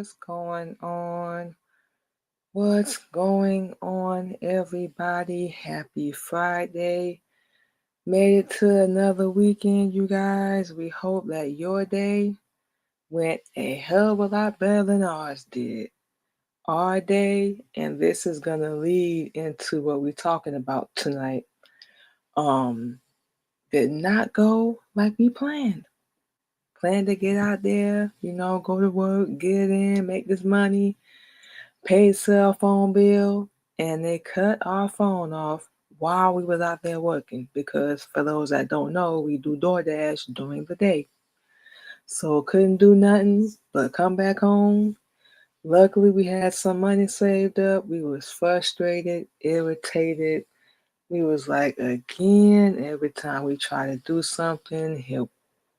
What's going on? What's going on, everybody? Happy Friday. Made it to another weekend, you guys. We hope that your day went a hell of a lot better than ours did. Our day, and this is going to lead into what we're talking about tonight, um, did not go like we planned. Planned to get out there, go to work, get in, make this money, paid cell phone bill, and they cut our phone off while we was out there working because for those that don't know, we do DoorDash during the day. So couldn't do nothing but come back home. Luckily we had some money saved up. We was frustrated, irritated. We was like, again, every time we try to do something,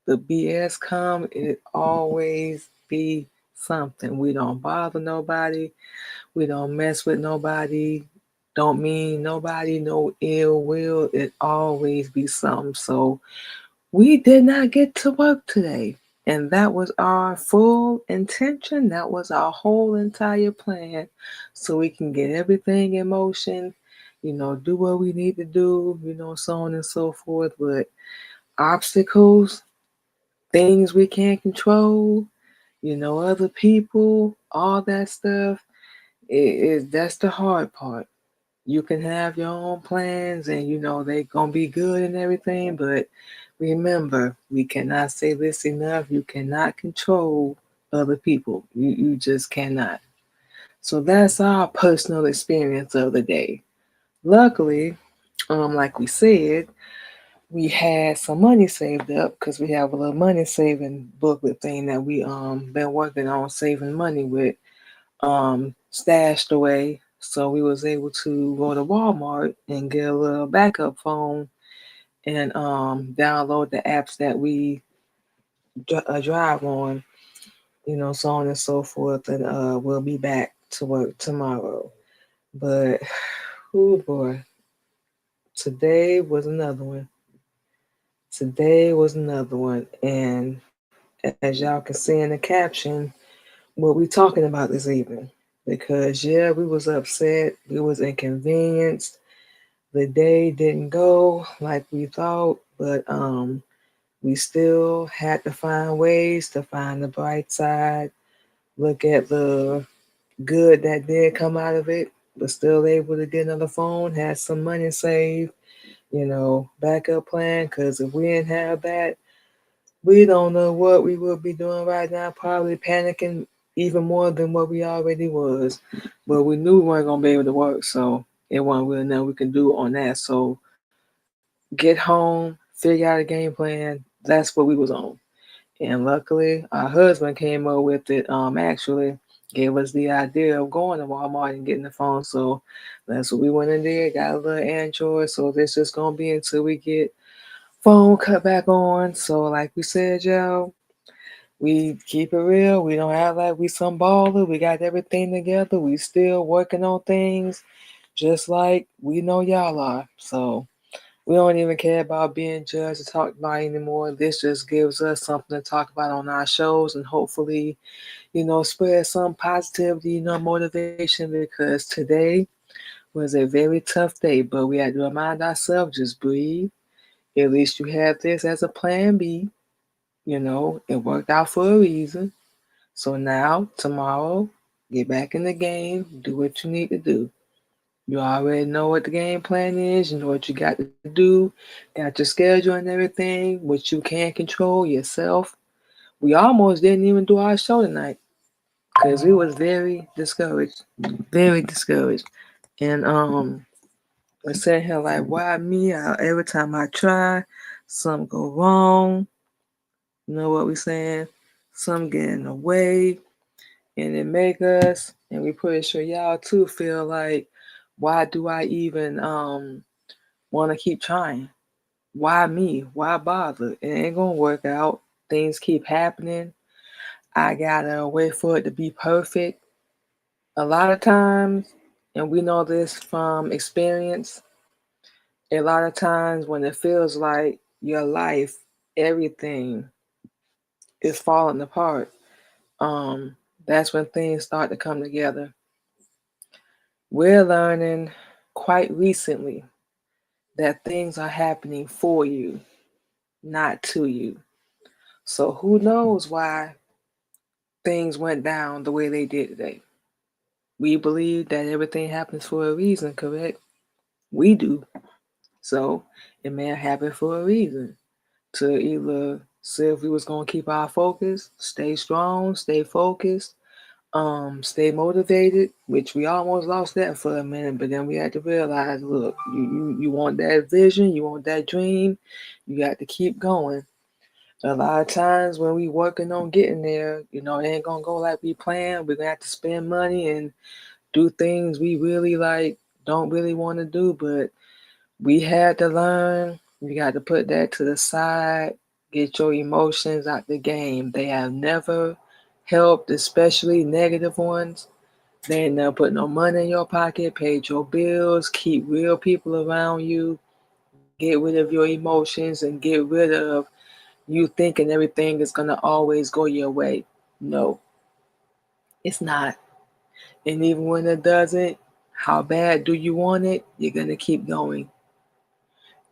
the BS come, it always be something. We don't bother nobody. We don't mess with nobody. Don't mean nobody no ill will. It always be something. So we did not get to work today. And that was our full intention. That was our whole entire plan. So we can get everything in motion, do what we need to do, so on and so forth. But obstacles, things we can't control, other people, all that stuff, that's the hard part. You can have your own plans and they gonna be good and everything, but remember, we cannot say this enough. You cannot control other people. You just cannot. So that's our personal experience of the day. Luckily, like we said, we had some money saved up because we have a little money saving booklet thing that we been working on saving money with stashed away. So we was able to go to Walmart and get a little backup phone and download the apps that we drive on, so on and so forth. And we'll be back to work tomorrow. But oh boy, today was another one. Today was another one, and as y'all can see in the caption, what we talking about this evening. Because yeah, we was upset, we was inconvenienced. The day didn't go like we thought, but we still had to find ways to find the bright side, look at the good that did come out of it, but still able to get another phone, had some money saved, backup plan. Because if we didn't have that, we don't know what we would be doing right now, probably panicking even more than what we already was. But we knew we weren't gonna be able to work, so it wasn't really nothing we can do on that. So get home, figure out a game plan. That's what we was on. And luckily our husband came up with it, actually gave us the idea of going to Walmart and getting the phone. So that's what we went in there, got a little Android. So this just gonna be until we get phone cut back on. So like we said, y'all, we keep it real. We don't act like we some baller. We got everything together. We still working on things just like we know y'all are. So we don't even care about being judged or talked about anymore. This just gives us something to talk about on our shows and hopefully, spread some positivity, motivation, because today was a very tough day, but we had to remind ourselves, just breathe. At least you have this as a plan B. It worked out for a reason. So now, tomorrow, get back in the game, do what you need to do. You already know what the game plan is, you know what you got to do, got your schedule and everything, what you can control yourself. We almost didn't even do our show tonight because we was very discouraged, very discouraged. And we're sitting here like, why me? Every time I try, some go wrong. You know what we saying? Some get in the way, and it make us, and we pretty sure y'all too feel like, why do I even want to keep trying? Why me? Why bother? It ain't gonna work out. Things keep happening. I gotta wait for it to be perfect. A lot of times, and we know this from experience, a lot of times when it feels like your life, everything is falling apart, That's when things start to come together. We're learning quite recently that things are happening for you, not to you. So who knows why things went down the way they did today? We believe that everything happens for a reason, correct? We do. So it may have happened for a reason. To either see if we was gonna keep our focus, stay strong, stay focused, stay motivated, which we almost lost that for a minute, but then we had to realize, look, you want that vision, you want that dream, you got to keep going. A lot of times when we working on getting there, it ain't gonna go like we planned. We're gonna have to spend money and do things we really don't really want to do, but we had to learn. You got to put that to the side. Get your emotions out the game. They have never helped, especially negative ones. They ain't never put no money in your pocket, paid your bills, keep real people around you, get rid of your emotions, and get rid of you thinking everything is going to always go your way. No, it's not. And even when it doesn't, how bad do you want it? You're going to keep going.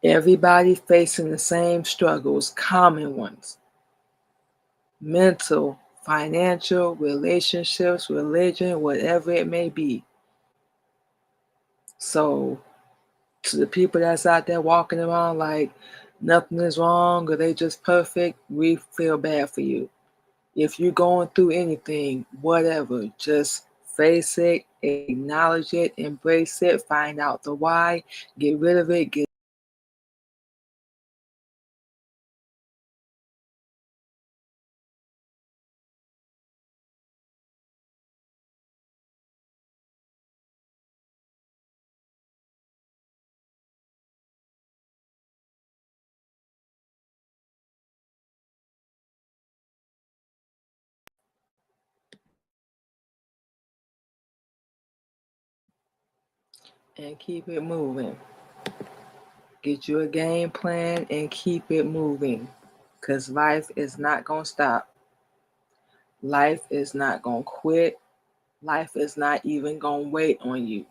Everybody facing the same struggles, common ones: mental, financial, relationships, religion, whatever it may be. So, to the people that's out there walking around like nothing is wrong or they just perfect, we feel bad for you. If you're going through anything, whatever, just face it, acknowledge it, embrace it, find out the why, get rid of it, get and keep it moving. Get you a game plan and keep it moving. Because life is not going to stop. Life is not going to quit. Life is not even going to wait on you.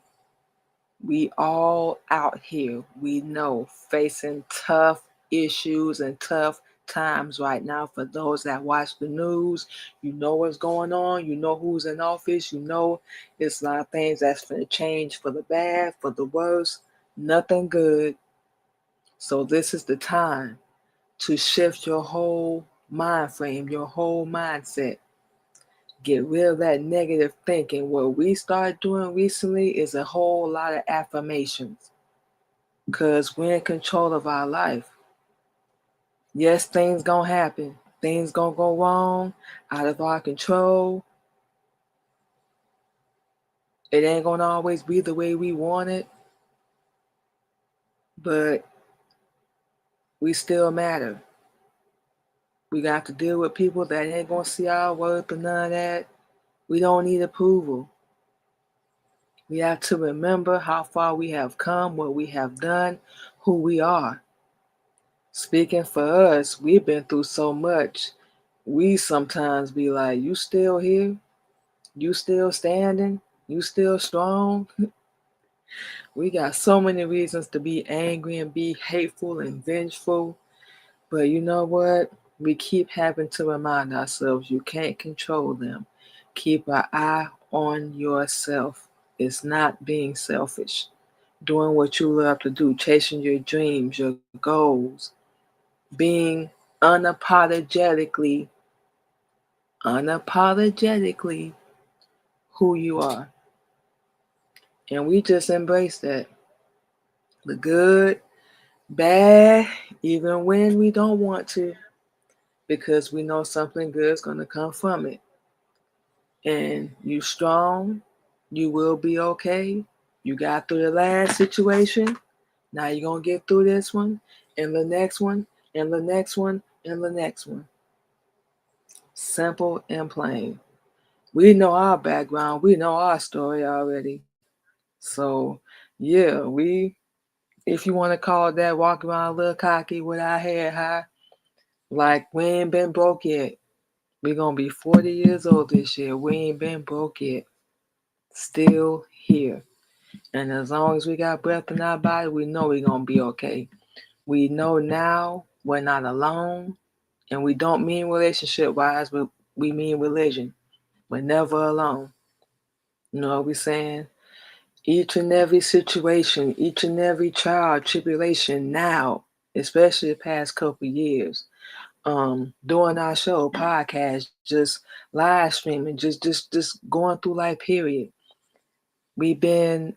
We all out here, we know, facing tough issues and tough times right now. For those that watch the news, you know what's going on. You know who's in office. You know it's a lot of things that's going to change for the bad, for the worse. Nothing good. So this is the time to shift your whole mind frame, your whole mindset. Get rid of that negative thinking. What we started doing recently is a whole lot of affirmations, because we're in control of our life. Yes, things gonna happen. Things gonna go wrong, out of our control. It ain't gonna always be the way we want it, but we still matter. We got to deal with people that ain't gonna see our worth or none of that. We don't need approval. We have to remember how far we have come, what we have done, who we are. Speaking for us, we've been through so much. We sometimes be like, you still here? You still standing? You still strong? We got so many reasons to be angry and be hateful and vengeful. But you know what? We keep having to remind ourselves you can't control them. Keep an eye on yourself. It's not being selfish. Doing what you love to do, chasing your dreams, your goals, being unapologetically who you are. And we just embrace that. The good, bad, even when we don't want to, because we know something good is going to come from it. And you strong, you will be okay. You got through the last situation. Now you're going to get through this one, and the next one, and the next one, and the next one. Simple and plain. We know our background. We know our story already. So, yeah, if you want to call that, walk around a little cocky with our head high, like we ain't been broke yet. We're going to be 40 years old this year. We ain't been broke yet. Still here. And as long as we got breath in our body, we know we're going to be okay. We know now we're not alone. And we don't mean relationship wise, but we mean religion. We're never alone. You know what we're saying? Each and every situation, each and every trial, tribulation now, especially the past couple years, doing our show, podcast, just live streaming, just going through life, period. We've been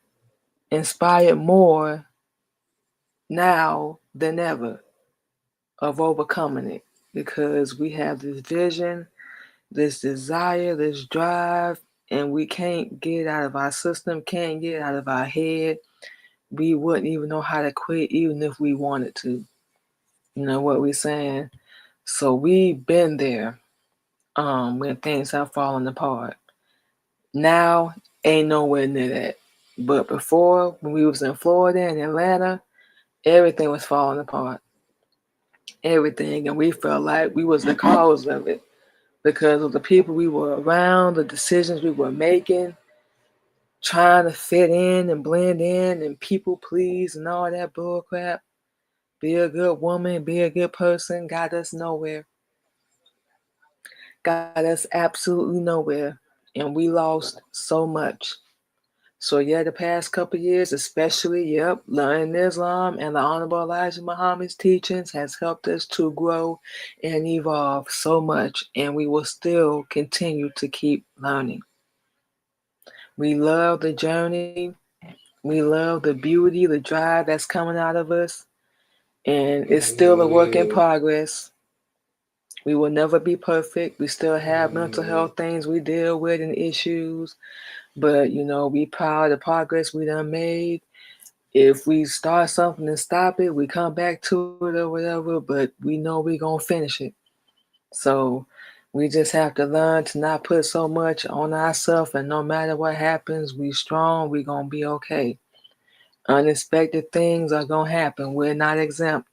inspired more now than ever of overcoming it because we have this vision, this desire, this drive, and we can't get it out of our system, can't get it out of our head. We wouldn't even know how to quit even if we wanted to. You know what we're saying? So we've been there when things have fallen apart. Now ain't nowhere near that. But before, when we was in Florida and Atlanta, everything was falling apart. Everything. And we felt like we was the cause of it because of the people we were around, the decisions we were making, trying to fit in and blend in and people please and all that bull crap. Be a good woman, be a good person, got us nowhere. Got us absolutely nowhere. And we lost so much. So yeah, the past couple years, especially, learning Islam and the Honorable Elijah Muhammad's teachings has helped us to grow and evolve so much, and we will still continue to keep learning. We love the journey. We love the beauty, the drive that's coming out of us, and it's still a work in progress. We will never be perfect. We still have mental health things we deal with and issues, but we proud of the progress we done made. If we start something and stop it, we come back to it or whatever, but we know we gonna finish it. So we just have to learn to not put so much on ourselves, and no matter what happens, we strong, we gonna be okay. Unexpected things are gonna happen. We're not exempt.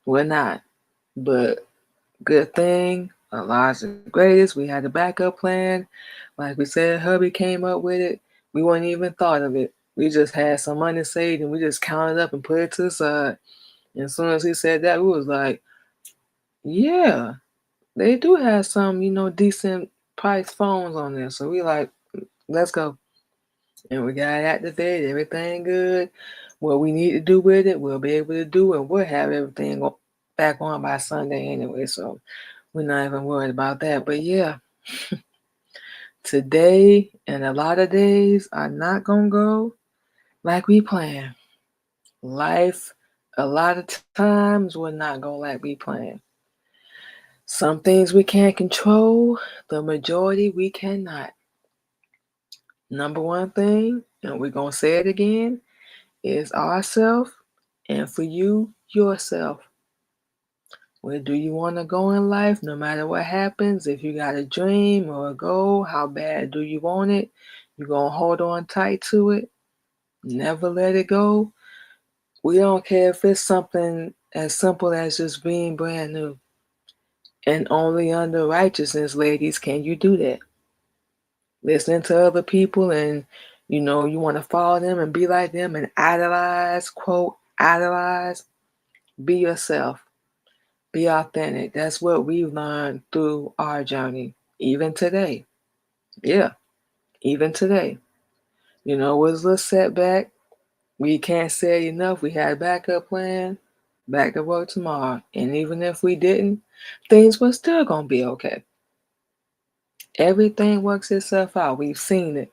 We're not. But good thing, Allah's the greatest. We had a backup plan. Like we said, hubby came up with it. We wouldn't even thought of it. We just had some money saved and we just counted up and put it to the side. And as soon as he said that, we was like, yeah, they do have some, decent price phones on there. So we like, let's go. And we got it activated, everything good. What we need to do with it, we'll be able to do, and we'll have everything back on by Sunday anyway. So we're not even worried about that. But yeah, today and a lot of days are not gonna go like we plan. Life, a lot of times, will not go like we plan. Some things we can't control, the majority we cannot. Number one thing, and we're gonna say it again, is ourself, and for you, yourself. Where do you want to go in life? No matter what happens, if you got a dream or a goal, how bad do you want it? You're going to hold on tight to it. Never let it go. We don't care if it's something as simple as just being brand new. And only under righteousness, ladies, can you do that. Listening to other people and, you want to follow them and be like them and idolize, quote, idolize. Be yourself. Be authentic. That's what we've learned through our journey, even today. Yeah, even today. Was a little setback. We can't say enough. We had a backup plan, back to work tomorrow. And even if we didn't, things were still going to be okay. Everything works itself out. We've seen it.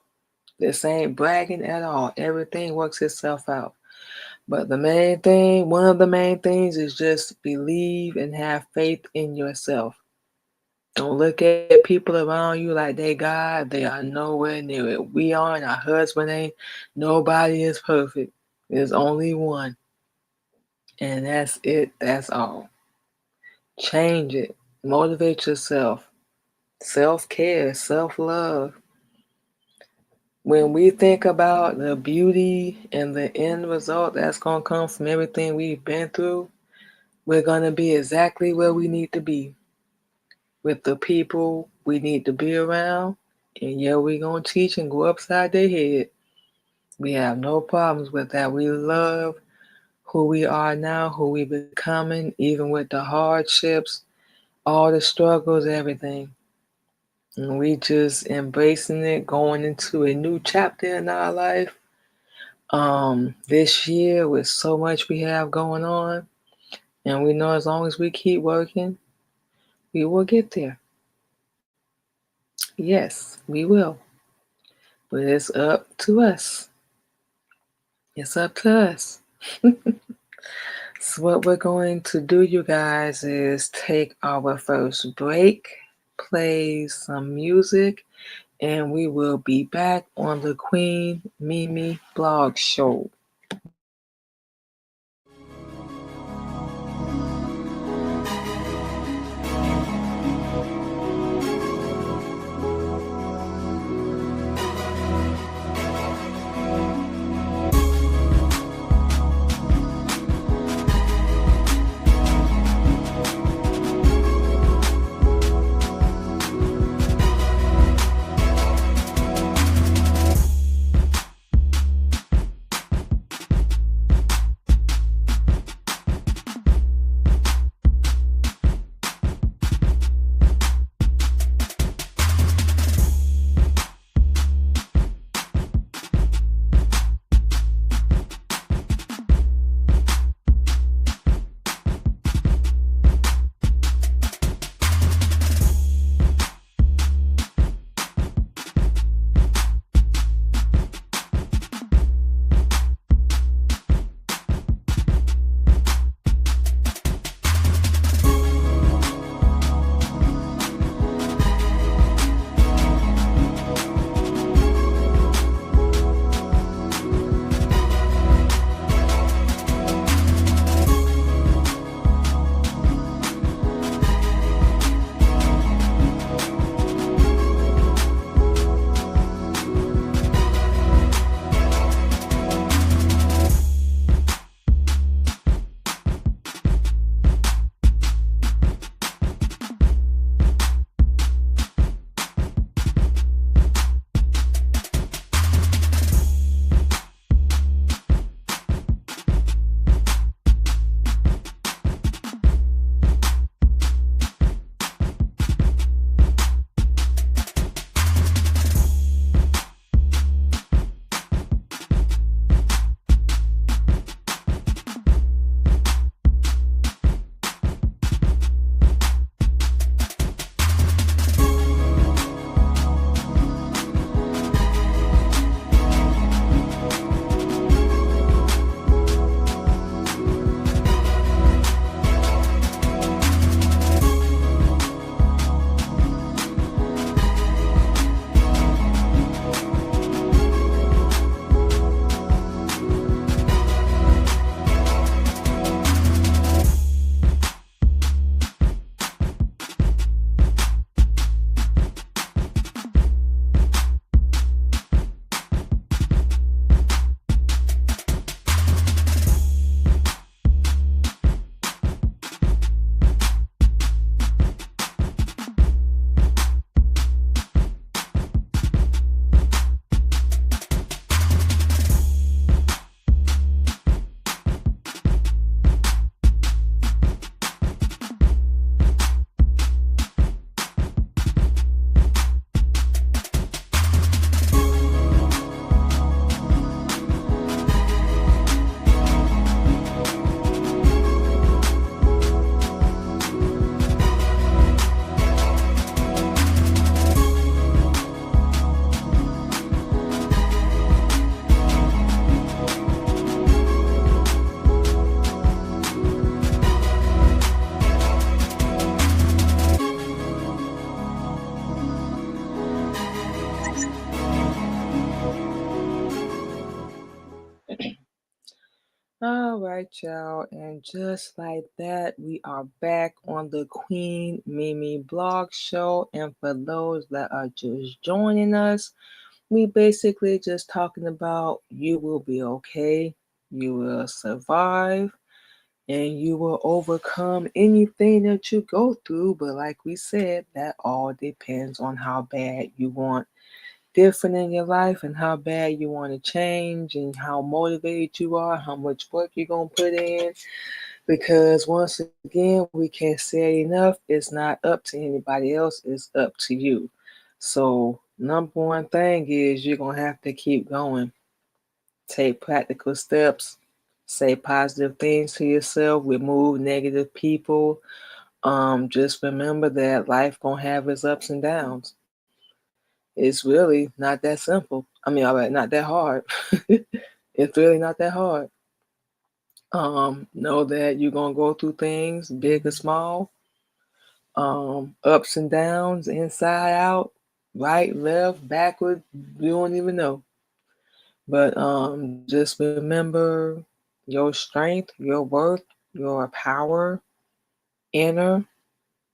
This ain't bragging at all. Everything works itself out. But the main thing, one of the main things is just believe and have faith in yourself. Don't look at people around you like they God. They are nowhere near it. We aren't. Our husband ain't. Nobody is perfect. There's only one. And that's it. That's all. Change it. Motivate yourself. Self-care, self-love. When we think about the beauty and the end result that's going to come from everything we've been through, we're going to be exactly where we need to be. with the people we need to be around. And yeah, we're going to teach and go upside their head. We have no problems with that. We love who we are now, who we becoming, even with the hardships, all the struggles, everything. And we just embracing it, going into a new chapter in our life. This year with so much we have going on, and we know as long as we keep working, we will get there. Yes, we will. But it's up to us. It's up to us. So what we're going to do, you guys, is take our first break, play some music, and we will be back on the Queen Mimi Blog Show. All right, y'all. And just like that, we are back on the Queen Mimi Blog Show. And for those that are just joining us, we basically just talking about you will be okay, you will survive, and you will overcome anything that you go through. But like we said, that all depends on how bad you want different in your life and how bad you want to change and how motivated you are, how much work you're going to put in. Because once again, we can't say it enough, it's not up to anybody else, it's up to you. So, number one thing is you're going to have to keep going. Take practical steps, say positive things to yourself, remove negative people. Just remember that life gonna have its ups and downs. It's really not that simple. I mean, all right, not that hard. It's really not that hard. Know that you're gonna go through things, big or small, ups and downs, inside out, right, left, backward. You don't even know. But just remember your strength, your worth, your power, inner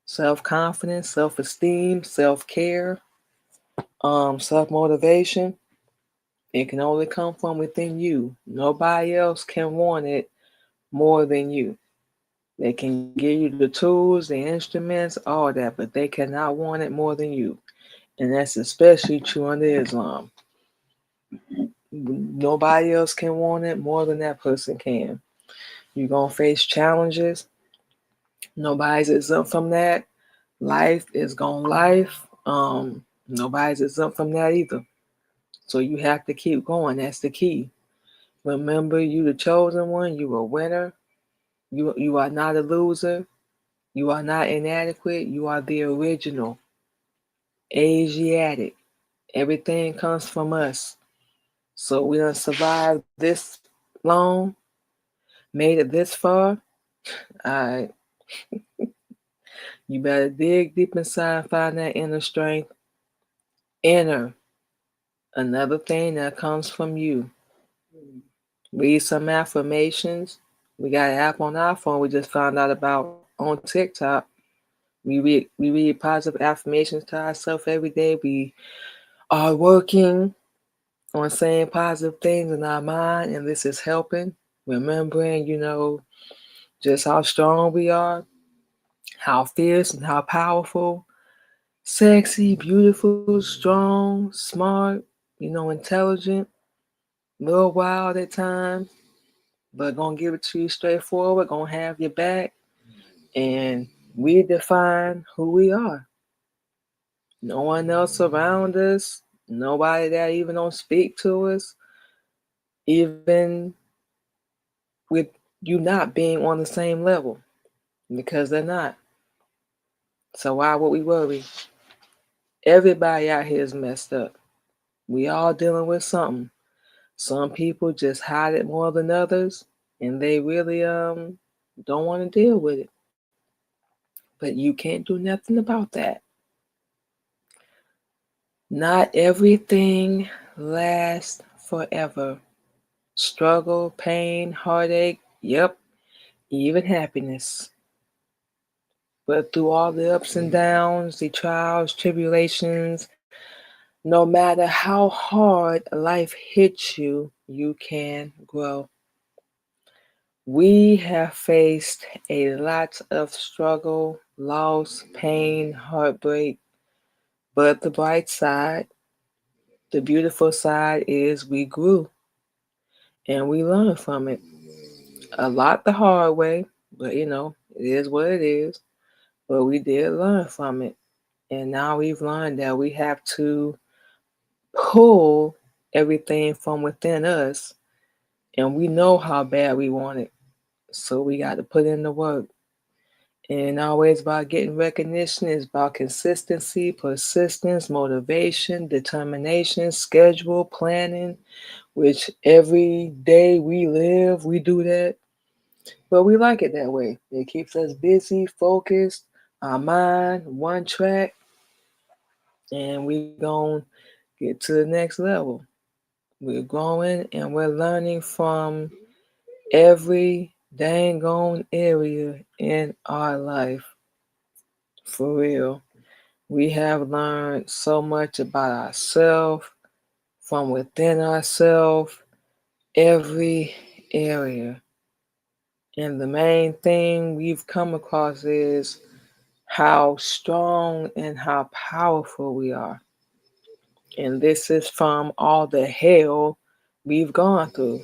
self confidence, self esteem, self care, self motivation. It can only come from within you. Nobody else can want it more than you. They can give you the tools, the instruments, all that, but they cannot want it more than you. And that's especially true under Islam. Nobody else can want it more than that person can. You're going to face challenges. Nobody's exempt from that. Life is going life. Nobody's exempt from that either. So you have to keep going. That's the key. Remember, you the chosen one. You a winner. You are not a loser. You are not inadequate. You are the original. Asiatic. Everything comes from us. So we done survived this long, made it this far. Alright, you better dig deep inside and find that inner strength. Inner. Another thing that comes from you. Read some affirmations. We got an app on our phone we just found out about on TikTok. We read positive affirmations to ourselves every day. We are working on saying positive things in our mind, and this is helping. Remembering, just how strong we are, how fierce and how powerful, sexy, beautiful, strong, smart, intelligent, a little wild at times, but gonna give it to you straightforward, gonna have your back, and we define who we are. No one else around us, nobody that even don't speak to us, even with you not being on the same level, because they're not. So why would we worry? Everybody out here is messed up. We all dealing with something. Some people just hide it more than others, and they really don't want to deal with it. But you can't do nothing about that. Not everything lasts forever. Struggle, pain, heartache, yep, even happiness. But through all the ups and downs, the trials, tribulations, no matter how hard life hits you, you can grow. We have faced a lot of struggle, loss, pain, heartbreak, but the bright side, the beautiful side is we grew and we learned from it. A lot the hard way, but it is what it is. But we did learn from it. And now we've learned that we have to pull everything from within us. And we know how bad we want it. So we got to put in the work. And always about getting recognition. It's about consistency, persistence, motivation, determination, schedule, planning, which every day we live, we do that. But we like it that way. It keeps us busy, focused, our mind, one track, and we going to get to the next level. We're growing and we're learning from every dang on area in our life. For real. We have learned so much about ourselves, from within ourselves, every area. And the main thing we've come across is how strong and how powerful we are. And this is from all the hell we've gone through.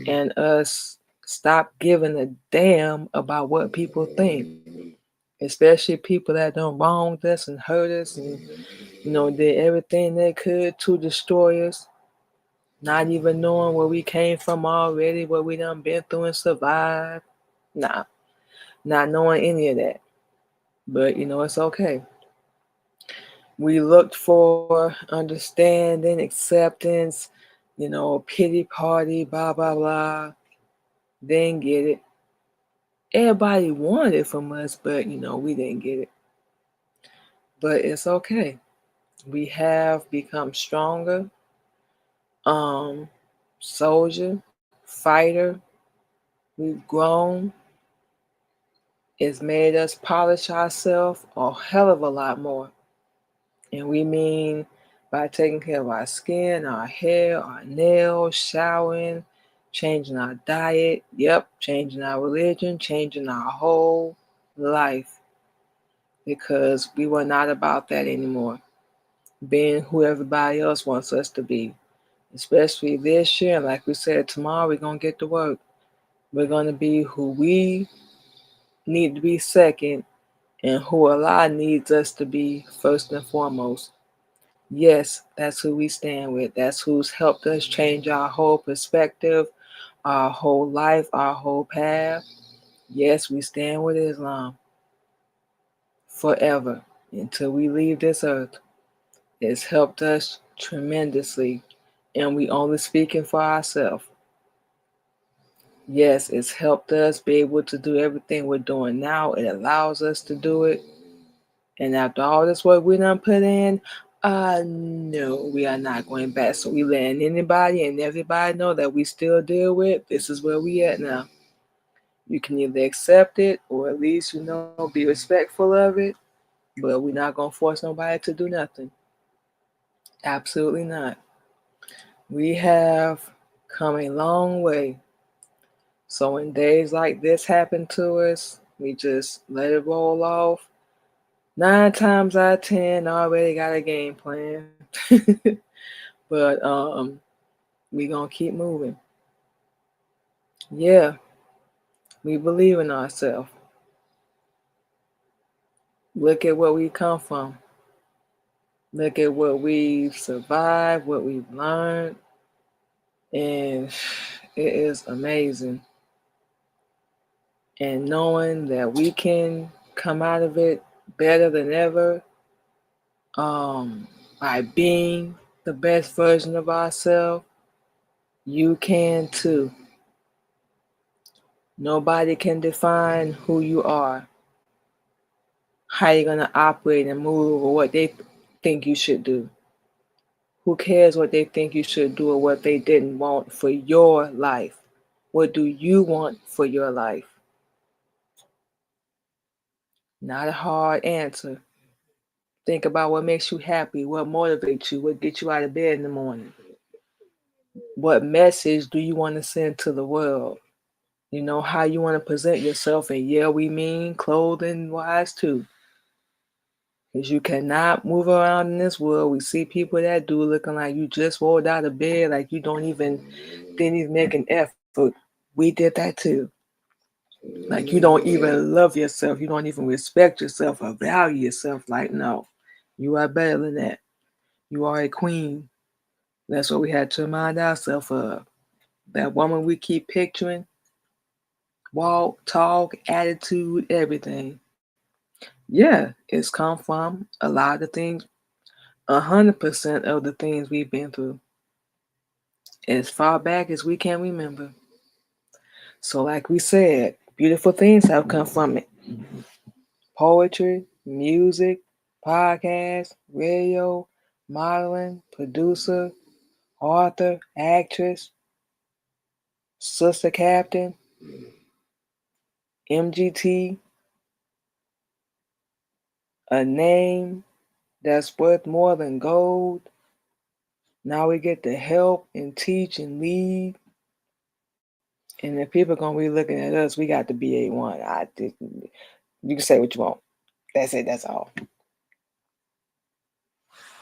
And us stop giving a damn about what people think, especially people that done wronged us and hurt us and, did everything they could to destroy us, not even knowing where we came from already, what we done been through and survived. Nah, not knowing any of that. But, it's okay. We looked for understanding, acceptance, pity party, blah, blah, blah. Didn't get it. Everybody wanted it from us, but, we didn't get it. But it's okay. We have become stronger, soldier, fighter. We've grown. It's made us polish ourselves a hell of a lot more. And we mean by taking care of our skin, our hair, our nails, showering, changing our diet, changing our religion, changing our whole life. Because we were not about that anymore. Being who everybody else wants us to be. Especially this year, and like we said, tomorrow we're going to get to work. We're going to be who we need to be second and who Allah needs us to be first and foremost. Yes, that's who we stand with. That's who's helped us change our whole perspective, our whole life, our whole path. Yes, we stand with Islam forever until we leave this earth. It's helped us tremendously, and we only speaking for ourselves. Yes, it's helped us be able to do everything we're doing now. It allows us to do it. And after all this work we done put in, no, we are not going back. So we letting anybody and everybody know that we still deal with, this is where we at now. You can either accept it or at least, be respectful of it. But we're not going to force nobody to do nothing. Absolutely not. We have come a long way. So when days like this happen to us, we just let it roll off. 9 times out of 10, I already got a game plan. But we gonna keep moving. Yeah, we believe in ourselves. Look at where we come from. Look at what we've survived, what we've learned, and it is amazing. And knowing that we can come out of it better than ever, by being the best version of ourselves, you can too. Nobody can define who you are, how you're going to operate and move, or what they think you should do. Who cares what they think you should do or what they didn't want for your life? What do you want for your life? Not a hard answer. Think about what makes you happy, what motivates you, what gets you out of bed in the morning. What message do you want to send to the world? How you want to present yourself, and yeah, we mean clothing wise too. Because you cannot move around in this world. We see people that do looking like you just rolled out of bed, like you didn't even make an effort. We did that too. Like you don't even love yourself. You don't even respect yourself or value yourself. Like, no, you are better than that. You are a queen. That's what we had to remind ourselves of. That woman we keep picturing, walk, talk, attitude, everything. Yeah, it's come from a lot of things, 100% of the things we've been through, as far back as we can remember. So, like we said, beautiful things have come from it. Poetry, music, podcast, radio, modeling, producer, author, actress, sister captain, MGT, a name that's worth more than gold. Now we get to help and teach and lead. And if people gonna be looking at us, we got to be A1. You can say what you want. That's it. That's all.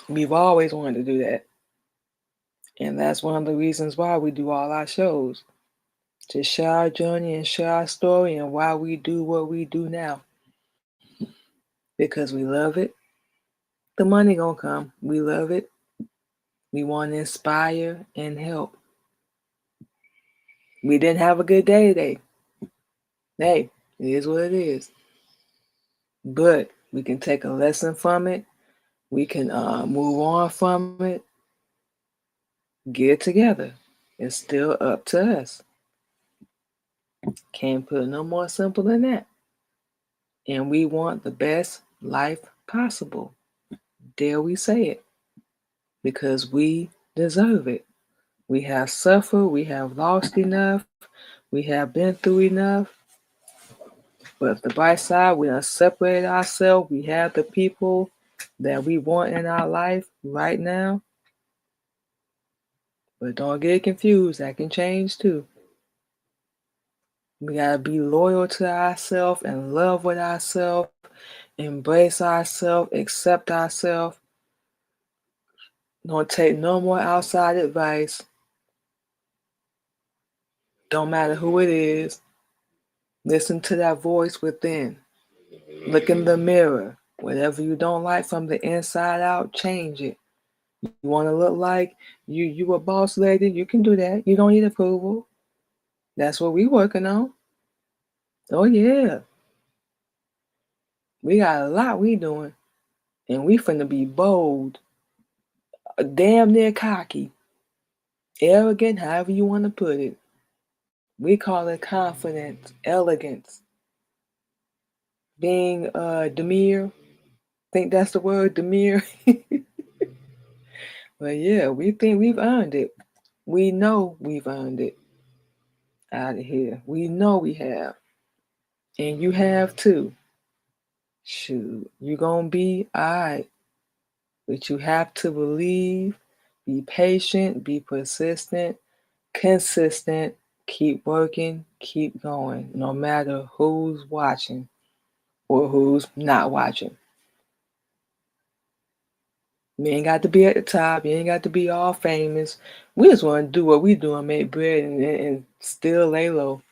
We've always wanted to do that. And that's one of the reasons why we do all our shows. To share our journey and share our story and why we do what we do now. Because we love it. The money gonna come. We love it. We want to inspire and help. We didn't have a good day today. Hey, it is what it is. But we can take a lesson from it. We can move on from it. Get it together. It's still up to us. Can't put it no more simple than that. And we want the best life possible. Dare we say it? Because we deserve it. We have suffered. We have lost enough. We have been through enough. But the bright side, we have separated ourselves. We have the people that we want in our life right now. But don't get confused. That can change too. We got to be loyal to ourselves and love with ourselves, embrace ourselves, accept ourselves. Don't take no more outside advice. Don't matter who it is. Listen to that voice within. Look in the mirror. Whatever you don't like from the inside out, change it. You want to look like you a boss lady, you can do that. You don't need approval. That's what we working on. Oh yeah. We got a lot we doing. And we finna be bold. Damn near cocky. Arrogant, however you want to put it. We call it confidence, elegance. Being demure. Think that's the word, demure. But yeah, we think we've earned it. We know we've earned it out of here. We know we have. And you have too. Shoot, you gonna be alright. But you have to believe, be patient, be persistent, consistent, keep working, keep going, no matter who's watching or who's not watching. You ain't got to be at the top. You ain't got to be all famous. We just want to do what we do and make bread and still lay low.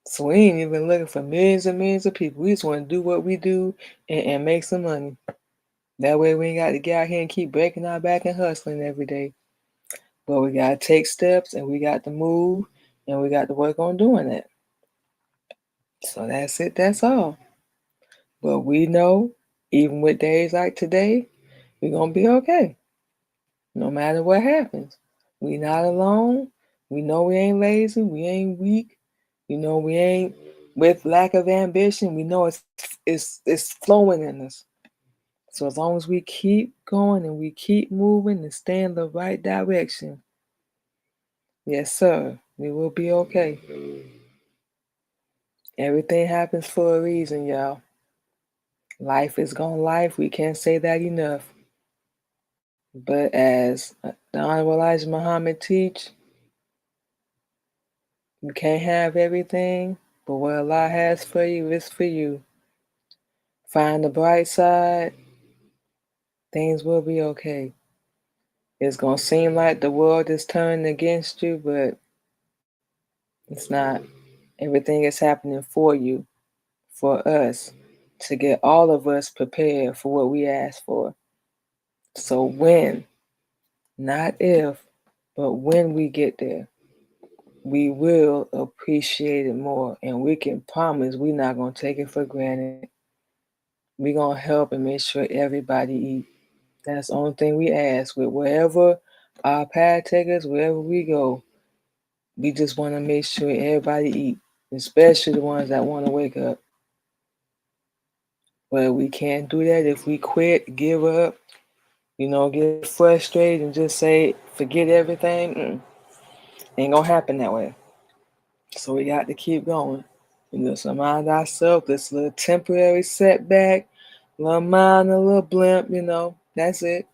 So we ain't even looking for millions and millions of people. We just want to do what we do and make some money. That way we ain't got to get out here and keep breaking our back and hustling every day. But we got to take steps and we got to move and we got to work on doing that. So that's it. That's all. But we know, even with days like today, we're going to be okay. No matter what happens. We not alone. We know we ain't lazy. We ain't weak. You know, we ain't with lack of ambition. We know it's flowing in us. So as long as we keep going and we keep moving and stay in the right direction, yes, sir, we will be okay. Everything happens for a reason, y'all. Life is gonna life. We can't say that enough. But as the Honorable Elijah Muhammad teach, you can't have everything, but what Allah has for you is for you. Find the bright side. Things will be okay. It's gonna seem like the world is turning against you, but it's not. Everything is happening for you, for us, to get all of us prepared for what we ask for. So when, not if, but when we get there, we will appreciate it more. And we can promise we're not going to take it for granted. We're going to help and make sure everybody eat. That's the only thing we ask. With wherever our path takes us, wherever we go, we just want to make sure everybody eat, especially the ones that want to wake up. But we can't do that if we quit, give up, get frustrated and just say, forget everything. Ain't going to happen that way. So we got to keep going. Just remind ourselves this little temporary setback, little minor, little blimp, that's it.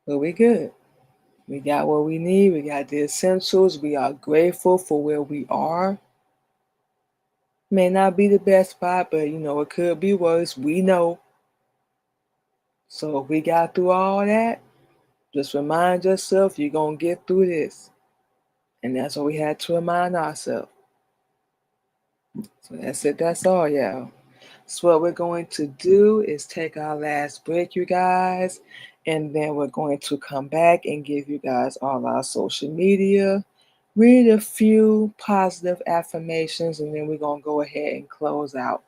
But we good. We got what we need. We got the essentials. We are grateful for where we are. May not be the best spot, but it could be worse. We know. So if we got through all that, just remind yourself you're going to get through this. And that's what we had to remind ourselves. So that's it. That's all, y'all. So what we're going to do is take our last break, you guys. And then we're going to come back and give you guys all our social media, read a few positive affirmations, and then we're going to go ahead and close out.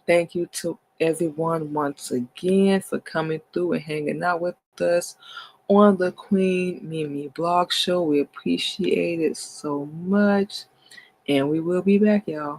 Thank you to everyone once again for coming through and hanging out with us on the Queen Mimi Blog Show. We appreciate it so much. And we will be back, y'all.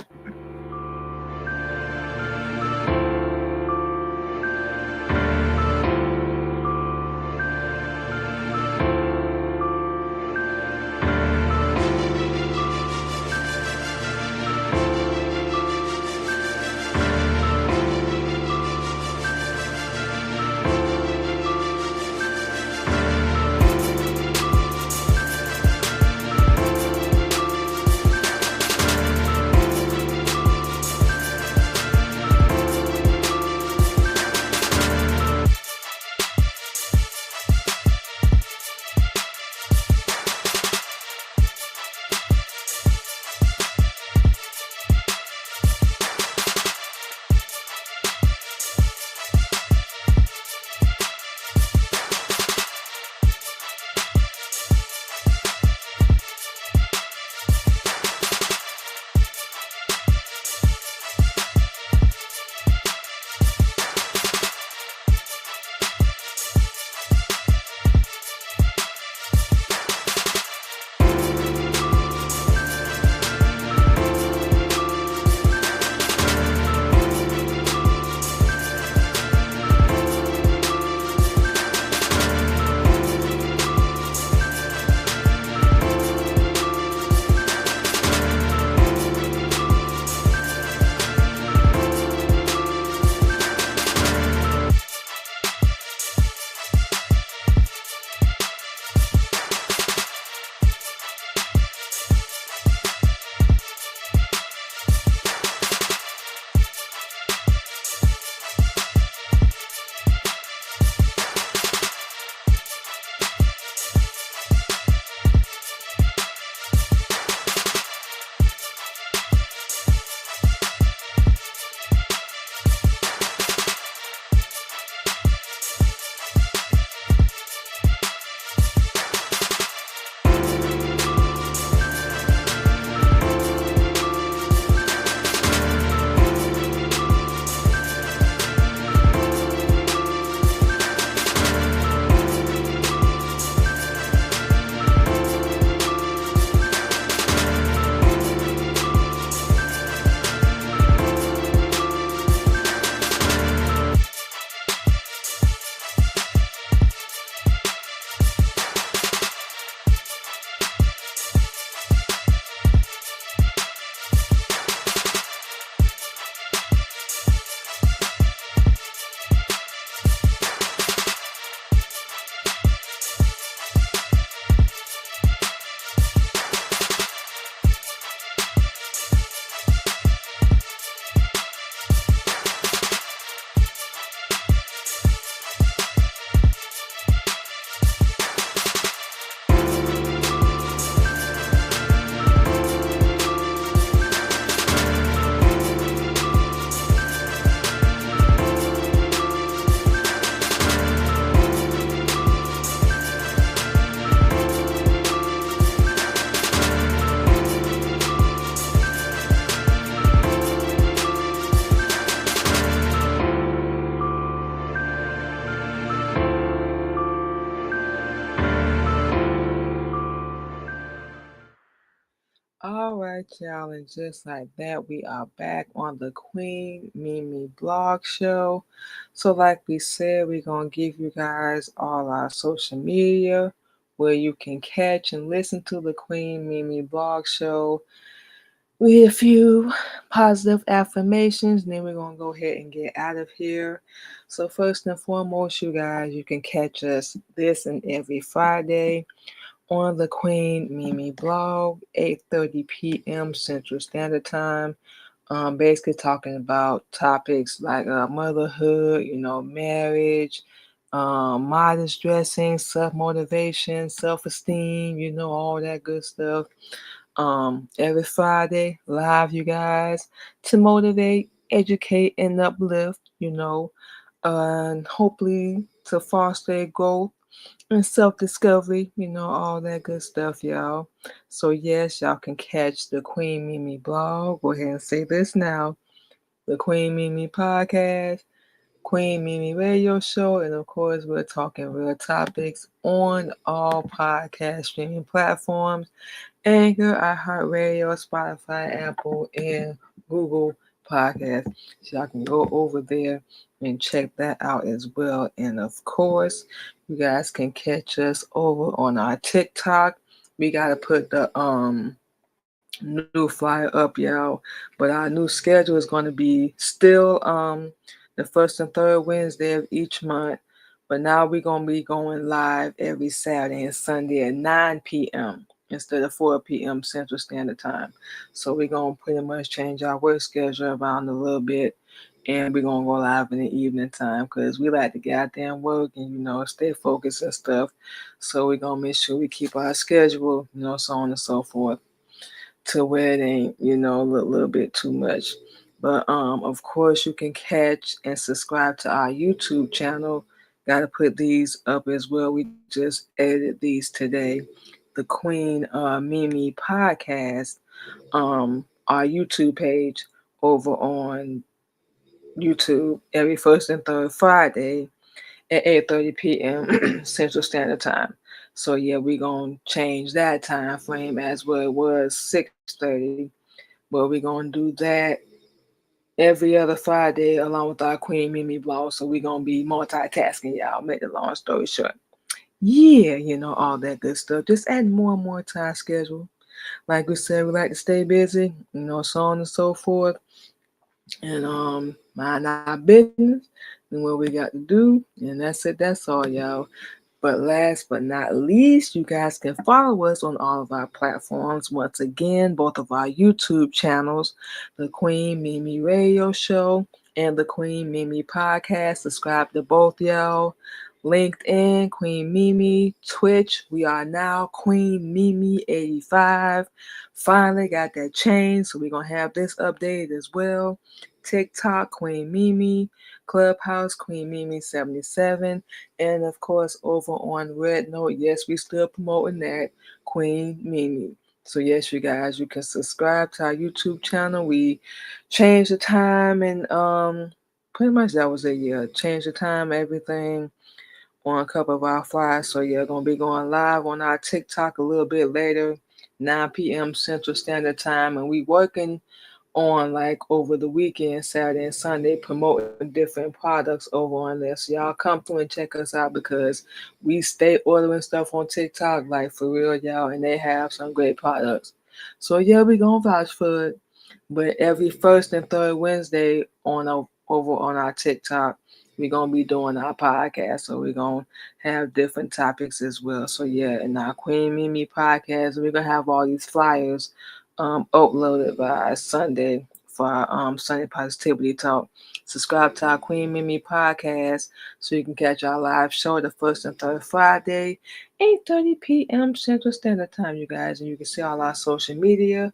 All right, y'all, and just like that, we are back on the Queen Mimi Blog Show. So, like we said, we're going to give you guys all our social media where you can catch and listen to the Queen Mimi Blog Show with a few positive affirmations, and then we're going to go ahead and get out of here. So, first and foremost, you guys, you can catch us this and every Friday on the Queen Mimi blog, 8:30 p.m. Central Standard Time. Basically talking about topics like motherhood, marriage, modest dressing, self-motivation, self-esteem, all that good stuff. Every Friday, live, you guys, to motivate, educate, and uplift, and hopefully to foster growth and self-discovery, all that good stuff, y'all. So yes, y'all can catch the Queen Mimi blog. Go ahead and say this now. The Queen Mimi podcast, Queen Mimi radio show, and of course we're talking real topics on all podcast streaming platforms. Anchor, iHeartRadio, Spotify, Apple, and Google Podcasts. So y'all can go over there and check that out as well. And of course, you guys can catch us over on our TikTok. We gotta put the new flyer up, y'all. But our new schedule is gonna be still the first and third Wednesday of each month. But now we're gonna be going live every Saturday and Sunday at 9 p.m. instead of 4 p.m. Central Standard Time. So we're gonna pretty much change our work schedule around a little bit, and we're gonna go live in the evening time because we like to get out there and work and stay focused and stuff. So we're gonna make sure we keep our schedule, so on and so forth, to where it ain't, a little bit too much. But of course you can catch and subscribe to our YouTube channel. Gotta put these up as well. We just edited these today. The Queen Mimi podcast, our YouTube page over on YouTube every first and third Friday at 8:30 p.m. Central Standard Time. So yeah, we're gonna change that time frame as well. It was 6:30, but we're gonna do that every other Friday along with our Queen Mimi blog. So we're gonna be multitasking, y'all. Make the long story short. Yeah, all that good stuff. Just add more and more to our schedule. Like we said, we like to stay busy, so on and so forth. And mind our business and what we got to do. And that's it. That's all, y'all. But last but not least, you guys can follow us on all of our platforms. Once again, both of our YouTube channels, The Queen Mimi Radio Show and The Queen Mimi Podcast. Subscribe to both, y'all. LinkedIn, Queen Mimi. Twitch, we are now Queen Mimi 85. Finally got that changed, so we're going to have this updated as well. TikTok, Queen Mimi. Clubhouse, Queen Mimi 77. And of course, over on Red Note, yes, we still promoting that, Queen Mimi. So yes, you guys, you can subscribe to our YouTube channel. We changed the time and pretty much that was it. Yeah, changed the time, everything on a couple of our flyers. So yeah, gonna be going live on our TikTok a little bit later, 9 p.m. Central Standard Time, and we working on like over the weekend, Saturday and Sunday, promoting different products over on there. So y'all come through and check us out because we stay ordering stuff on TikTok, like for real, y'all, and they have some great products. So yeah, we gonna vouch for it. But every first and third Wednesday over on our TikTok, we're gonna be doing our podcast. So we're gonna have different topics as well. So yeah, in our Queen Mimi podcast, we're gonna have all these flyers uploaded by Sunday for our Sunday Positivity Talk. Subscribe to our Queen Mimi podcast so you can catch our live show the first and third Friday, 8:30 p.m. Central Standard Time, you guys. And you can see all our social media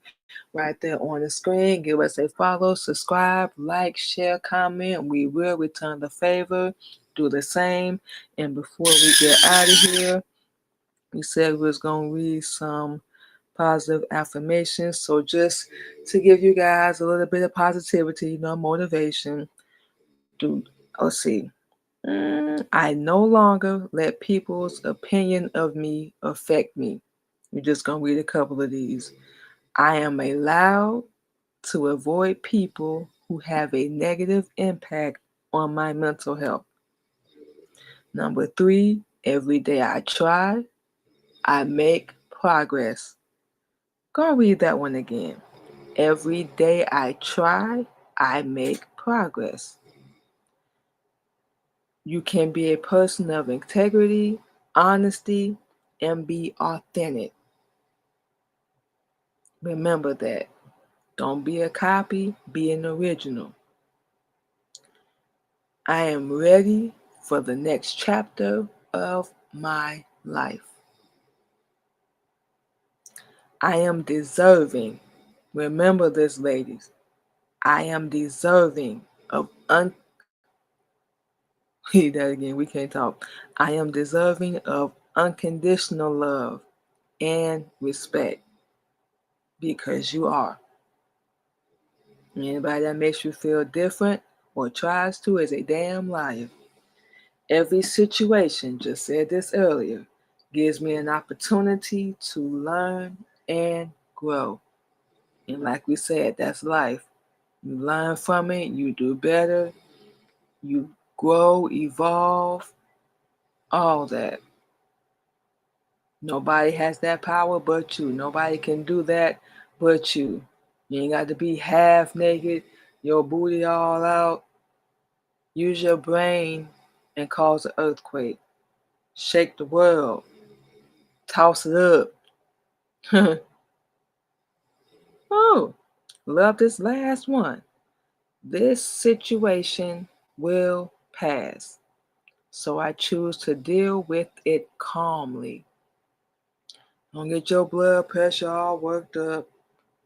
right there on the screen. Give us a follow, subscribe, like, share, comment. We will return the favor. Do the same. And before we get out of here, we said we was going to read some positive affirmations. So just to give you guys a little bit of positivity, motivation. Let's see. I no longer let people's opinion of me affect me. We're just going to read a couple of these. I am allowed to avoid people who have a negative impact on my mental health. Number 3, every day I try, I make progress. Go read that one again. Every day I try, I make progress. You can be a person of integrity, honesty, and be authentic. Remember that. Don't be a copy, be an original. I am ready for the next chapter of my life. I am deserving. Remember this, ladies. I am deserving of read that again, we can't talk. I am deserving of unconditional love and respect because you are. Anybody that makes you feel different or tries to is a damn liar. Every situation, just said this earlier, gives me an opportunity to learn and grow. And like we said, that's life. You learn from it, you do better, you grow, evolve, all that. Nobody has that power but you. Nobody can do that but you. You ain't got to be half naked, your booty all out. Use your brain and cause an earthquake. Shake the world. Toss it up. Oh, love this last one. This situation will pass. So I choose to deal with it calmly. Don't get your blood pressure all worked up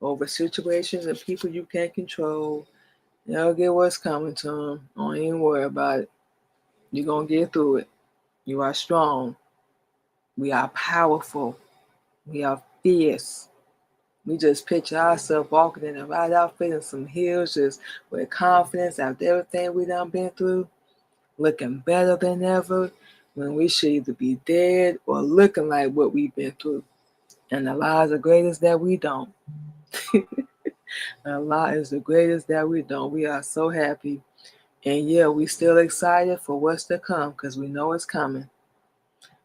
over situations and people you can't control. They'll get what's coming to them. Don't even worry about it. You're going to get through it. You are strong. We are powerful. We are fierce. We just picture ourselves walking in the right outfit and some heels just with confidence after everything we done been through, looking better than ever when we should either be dead or looking like what we've been through. And the lie is the greatest that we don't. The lie is the greatest that we don't. We are so happy. And yeah, we still excited for what's to come because we know it's coming.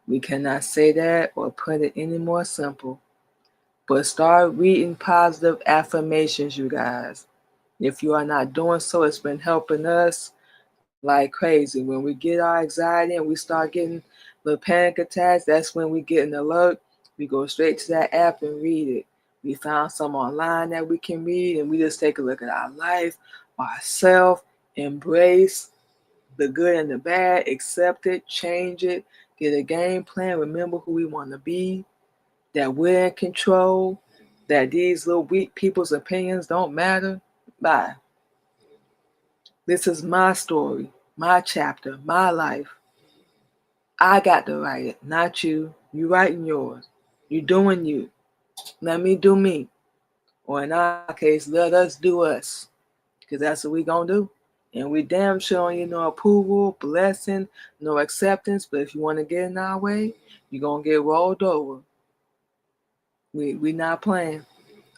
We cannot say that or put it any more simple. But start reading positive affirmations, you guys. If you are not doing so, it's been helping us like crazy. When we get our anxiety and we start getting the panic attacks, that's when we get an alert. We go straight to that app and read it. We found some online that we can read, and we just take a look at our life, ourselves, embrace the good and the bad, accept it, change it, get a game plan, remember who we want to be, that we're in control, that these little weak people's opinions don't matter. Bye. This is my story, my chapter, my life. I got to write it, not you. You writing yours. You doing you. Let me do me. Or in our case, let us do us. Because that's what we going to do. And we damn sure you no approval, blessing, no acceptance. But if you want to get in our way, you're going to get rolled over. We not playing.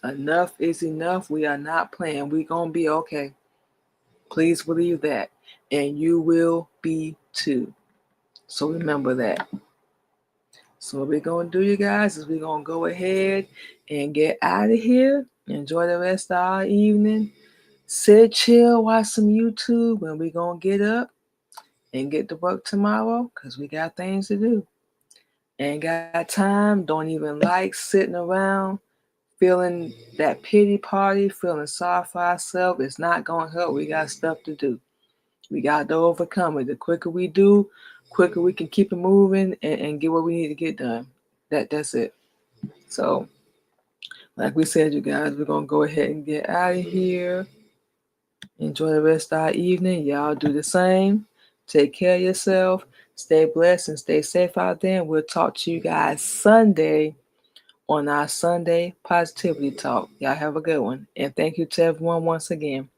Enough is enough. We are not playing. We going to be okay. Please believe that. And you will be too. So remember that. So what we're going to do, you guys, is we're going to go ahead and get out of here. Enjoy the rest of our evening. Sit, chill, watch some YouTube, and we're going to get up and get to work tomorrow because we got things to do. Ain't got time, don't even like sitting around feeling that pity party, feeling sorry for ourselves. It's not going to help. We got stuff to do. We got to overcome it. The quicker we do, quicker we can keep it moving and get what we need to get done. That's it. So, like we said, you guys, we're going to go ahead and get out of here. Enjoy the rest of our evening. Y'all do the same. Take care of yourself. Stay blessed and stay safe out there. And we'll talk to you guys Sunday on our Sunday Positivity Talk. Y'all have a good one. And thank you to everyone once again.